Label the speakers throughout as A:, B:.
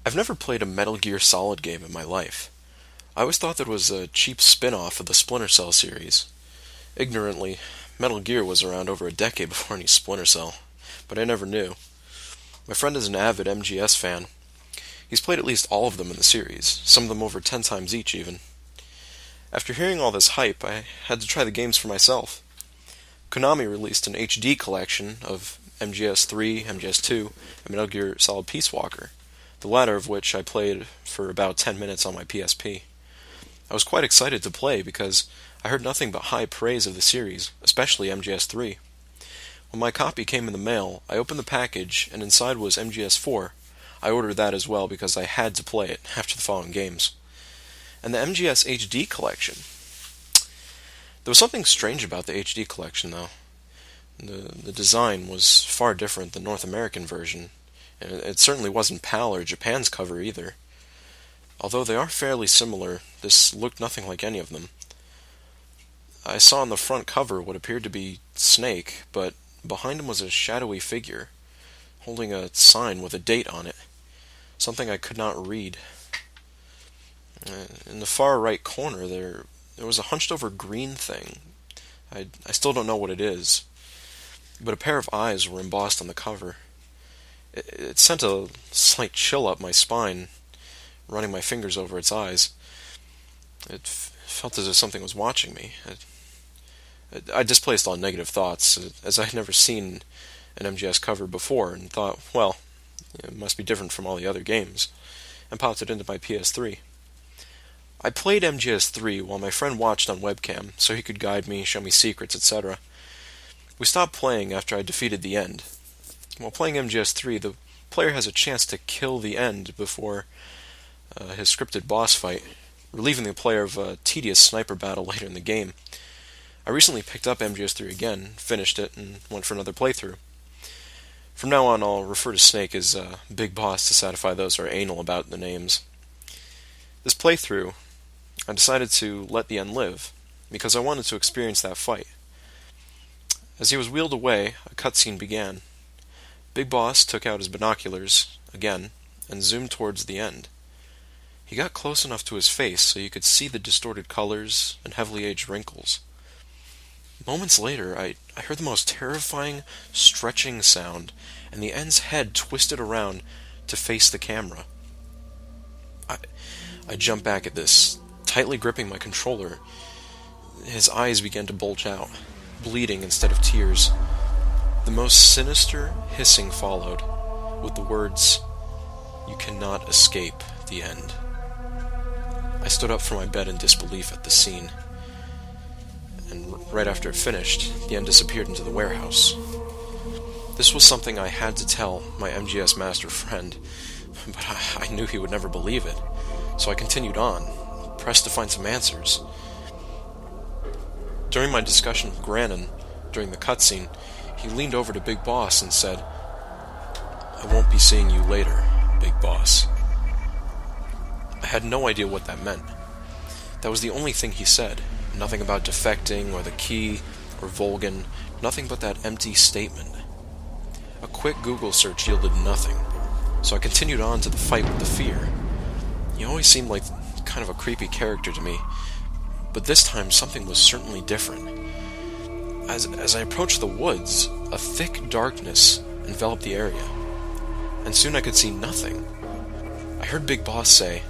A: I've never played a Metal Gear Solid game in my life. I always thought that it was a cheap spin-off of the Splinter Cell series. Ignorantly, Metal Gear was around over a decade before any Splinter Cell, but I never knew. My friend is an avid MGS fan. He's played at least all of them in the series, some of them over 10 times each even. After hearing all this hype, I had to try the games for myself. Konami released an HD collection of MGS3, MGS2, and Metal Gear Solid Peace Walker, the latter of which I played for about 10 minutes on my PSP. I was quite excited to play because I heard nothing but high praise of the series, especially MGS3. When my copy came in the mail, I opened the package and inside was MGS4. I ordered that as well because I had to play it after the following games. And the MGS HD collection. There was something strange about the HD collection, though. The design was far different than the North American version, and it certainly wasn't PAL or Japan's cover either. Although they are fairly similar, this looked nothing like any of them. I saw on the front cover what appeared to be Snake, but behind him was a shadowy figure, holding a sign with a date on it, something I could not read. In the far right corner there was a hunched over green thing. I still don't know what it is, but a pair of eyes were embossed on the cover. It sent a slight chill up my spine, running my fingers over its eyes. It felt as if something was watching me. I displaced all negative thoughts, as I had never seen an MGS cover before, and thought, well, it must be different from all the other games, and popped it into my PS3. I played MGS3 while my friend watched on webcam, so he could guide me, show me secrets, etc. We stopped playing after I defeated the end. While playing MGS3, the player has a chance to kill the end before his scripted boss fight, relieving the player of a tedious sniper battle later in the game. I recently picked up MGS3 again, finished it, and went for another playthrough. From now on, I'll refer to Snake as Big Boss to satisfy those who are anal about the names. This playthrough, I decided to let the end live, because I wanted to experience that fight. As he was wheeled away, a cutscene began. Big Boss took out his binoculars, again, and zoomed towards the end. He got close enough to his face so you could see the distorted colors and heavily aged wrinkles. Moments later, I heard the most terrifying, stretching sound, and the end's head twisted around to face the camera. I jumped back at this, tightly gripping my controller. His eyes began to bulge out, bleeding instead of tears. The most sinister hissing followed, with the words, "You cannot escape the end." I stood up from my bed in disbelief at the scene, and right after it finished, the end disappeared into the warehouse. This was something I had to tell my MGS master friend, but I knew he would never believe it, so I continued on, pressed to find some answers. During my discussion with Grannon, during the cutscene, he leaned over to Big Boss and said, "I won't be seeing you later, Big Boss." I had no idea what that meant. That was the only thing he said. Nothing about defecting, or the key, or Volgan. Nothing but that empty statement. A quick Google search yielded nothing, so I continued on to the fight with the fear. He always seemed like kind of a creepy character to me, but this time something was certainly different. As I approached the woods, a thick darkness enveloped the area, and soon I could see nothing. I heard Big Boss say,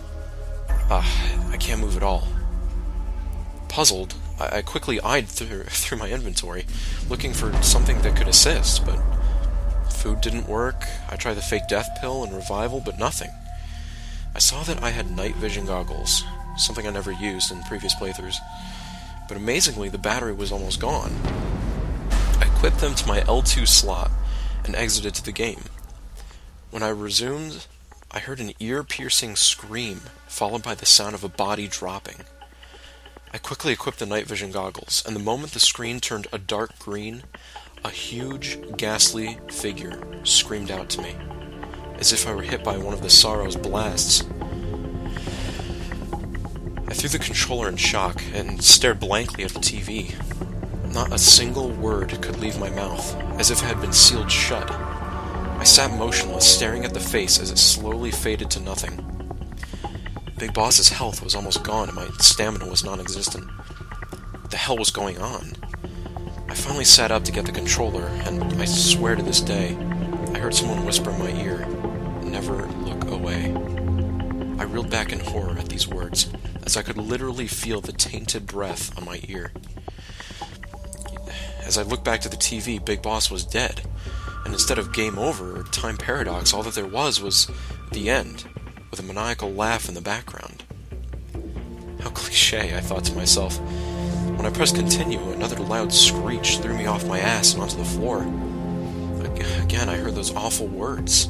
A: I can't move at all." Puzzled, I quickly eyed through my inventory, looking for something that could assist, but food didn't work. I tried the fake death pill and revival, but nothing. I saw that I had night vision goggles, something I never used in previous playthroughs, but amazingly the battery was almost gone. I equipped them to my L2 slot and exited to the game. When I resumed, I heard an ear-piercing scream, followed by the sound of a body dropping. I quickly equipped the night vision goggles, and the moment the screen turned a dark green, a huge, ghastly figure screamed out to me, as if I were hit by one of the Sorrow's blasts. I threw the controller in shock and stared blankly at the TV. Not a single word could leave my mouth, as if it had been sealed shut. I I sat motionless, staring at the face as it slowly faded to nothing. Big Boss's health was almost gone and my stamina was non-existent. What the hell was going on? I finally sat up to get the controller, and I swear to this day, I heard someone whisper in my ear, "Never look away." I reeled back in horror at these words, as I could literally feel the tainted breath on my ear. As I looked back to the TV, Big Boss was dead, and instead of game over or time paradox, all that there was the end, with a maniacal laugh in the background. How cliché, I thought to myself. When I pressed continue, another loud screech threw me off my ass and onto the floor. Again, I heard those awful words,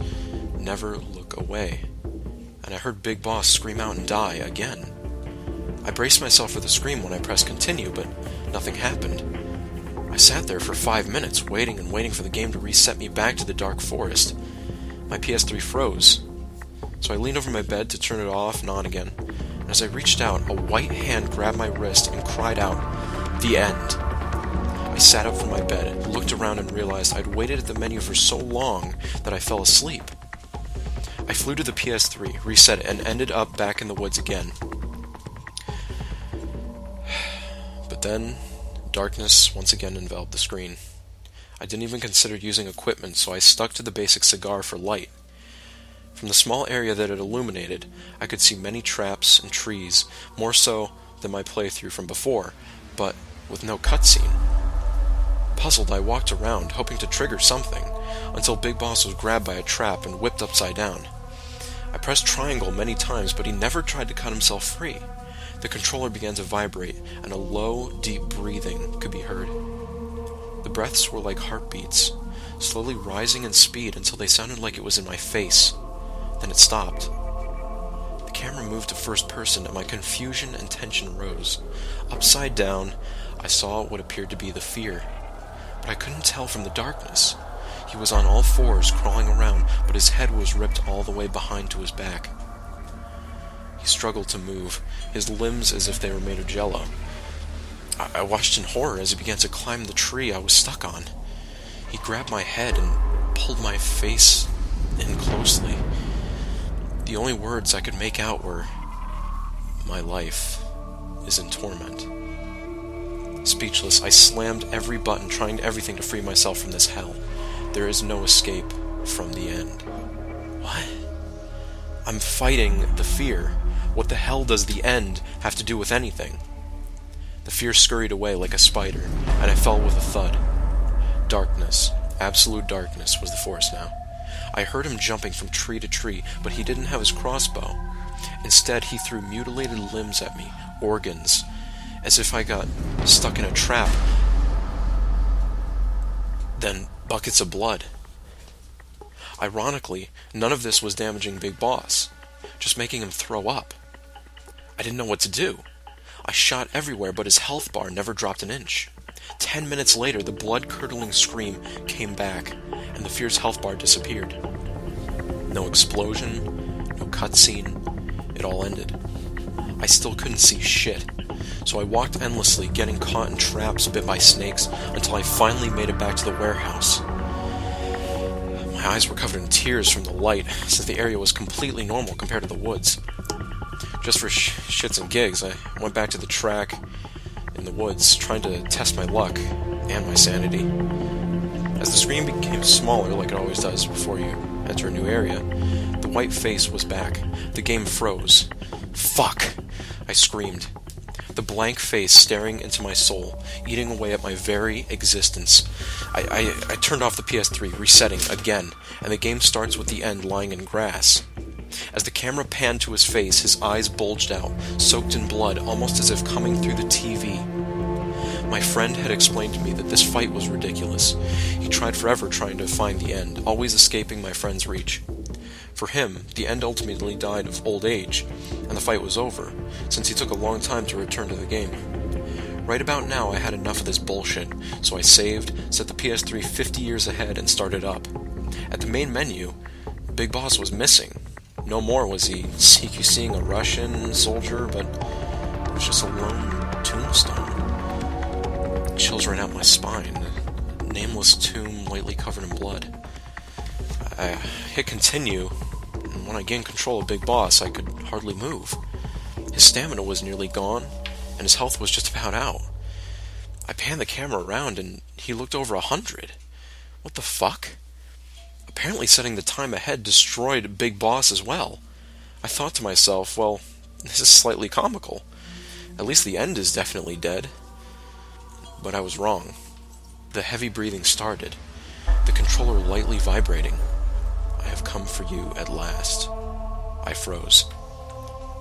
A: "Never look away," and I heard Big Boss scream out and die again. I braced myself for the scream when I pressed continue, but nothing happened. I sat there for 5 minutes, waiting and waiting for the game to reset me back to the dark forest. My PS3 froze, so I leaned over my bed to turn it off and on again, and as I reached out, a white hand grabbed my wrist and cried out, "The end." I sat up from my bed, looked around and realized I'd waited at the menu for so long that I fell asleep. I flew to the PS3, reset it, and ended up back in the woods again. But then, darkness once again enveloped the screen. I didn't even consider using equipment, so I stuck to the basic cigar for light. From the small area that it illuminated, I could see many traps and trees, more so than my playthrough from before, but with no cutscene. Puzzled, I walked around, hoping to trigger something, until Big Boss was grabbed by a trap and whipped upside down. I pressed triangle many times, but he never tried to cut himself free. The controller began to vibrate, and a low, deep breathing could be heard. The breaths were like heartbeats, slowly rising in speed until they sounded like it was in my face. Then it stopped. The camera moved to first person, and my confusion and tension rose. Upside down, I saw what appeared to be the fear, but I couldn't tell from the darkness. He was on all fours, crawling around, but his head was ripped all the way behind to his back. He struggled to move, his limbs as if they were made of jello. I watched in horror as he began to climb the tree I was stuck on. He grabbed my head and pulled my face in closely. The only words I could make out were, "My life is in torment." Speechless, I slammed every button, trying everything to free myself from this hell. There is no escape from the end. What? I'm fighting the fear. What the hell does the end have to do with anything? The fear scurried away like a spider, and I fell with a thud. Darkness, absolute darkness, was the forest now. I heard him jumping from tree to tree, but he didn't have his crossbow. Instead, he threw mutilated limbs at me, organs, as if I got stuck in a trap. Then buckets of blood. Ironically, none of this was damaging Big Boss, just making him throw up. I didn't know what to do. I shot everywhere, but his health bar never dropped an inch. 10 minutes later, the blood-curdling scream came back, and the fear's health bar disappeared. No explosion, no cutscene, it all ended. I still couldn't see shit, so I walked endlessly, getting caught in traps, bit by snakes, until I finally made it back to the warehouse. My eyes were covered in tears from the light, since the area was completely normal compared to the woods. Just for shits and gigs, I went back to the track in the woods, trying to test my luck and my sanity. As the screen became smaller, like it always does before you enter a new area, the white face was back. The game froze. Fuck! I screamed. The blank face staring into my soul, eating away at my very existence. I turned off the PS3, resetting again, and the game starts with the end lying in grass. As the camera panned to his face, his eyes bulged out, soaked in blood, almost as if coming through the TV. My friend had explained to me that this fight was ridiculous. He tried forever trying to find the end, always escaping my friend's reach. For him, the end ultimately died of old age, and the fight was over, since he took a long time to return to the game. Right about now, I had enough of this bullshit, so I saved, set the PS3 50 years ahead, and started up. At the main menu, Big Boss was missing. No more was he CQCing a Russian soldier, but it was just a lone tombstone. Chills ran out my spine, a nameless tomb lightly covered in blood. I hit continue, and when I gained control of Big Boss, I could hardly move. His stamina was nearly gone, and his health was just about out. I panned the camera around, and he looked over 100. What the fuck? Apparently setting the time ahead destroyed Big Boss as well. I thought to myself, well, this is slightly comical. At least the end is definitely dead. But I was wrong. The heavy breathing started, the controller lightly vibrating. I have come for you at last. I froze.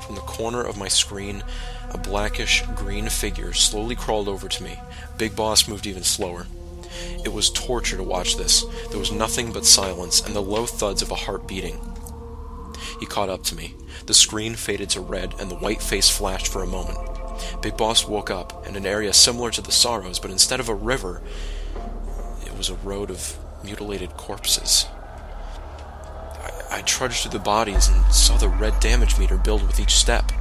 A: From the corner of my screen, a blackish green figure slowly crawled over to me. Big Boss moved even slower. It was torture to watch this. There was nothing but silence and the low thuds of a heart beating. He caught up to me. The screen faded to red and the white face flashed for a moment. Big Boss woke up in an area similar to the Sorrows, but instead of a river, it was a road of mutilated corpses. I trudged through the bodies and saw the red damage meter build with each step.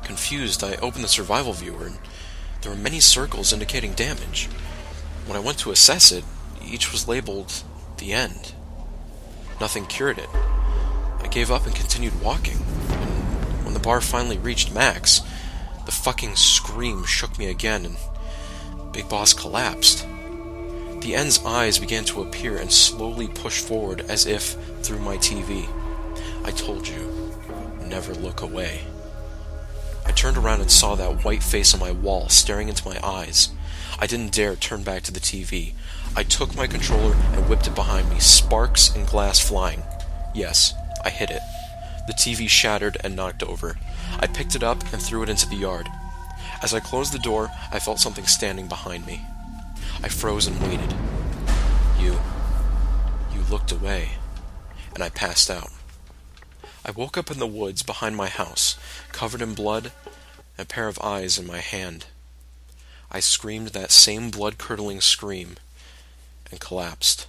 A: Confused, I opened the survival viewer, and there were many circles indicating damage. When I went to assess it, each was labeled the end. Nothing cured it. I gave up and continued walking. And when the bar finally reached max, the fucking scream shook me again, and Big Boss collapsed. The end's eyes began to appear and slowly push forward as if through my TV. I told you, never look away. I turned around and saw that white face on my wall staring into my eyes. I didn't dare turn back to the TV. I took my controller and whipped it behind me, sparks and glass flying. Yes, I hit it. The TV shattered and knocked over. I picked it up and threw it into the yard. As I closed the door, I felt something standing behind me. I froze and waited. You looked away, and I passed out. I woke up in the woods behind my house, covered in blood, and a pair of eyes in my hand. I screamed that same blood-curdling scream, and collapsed.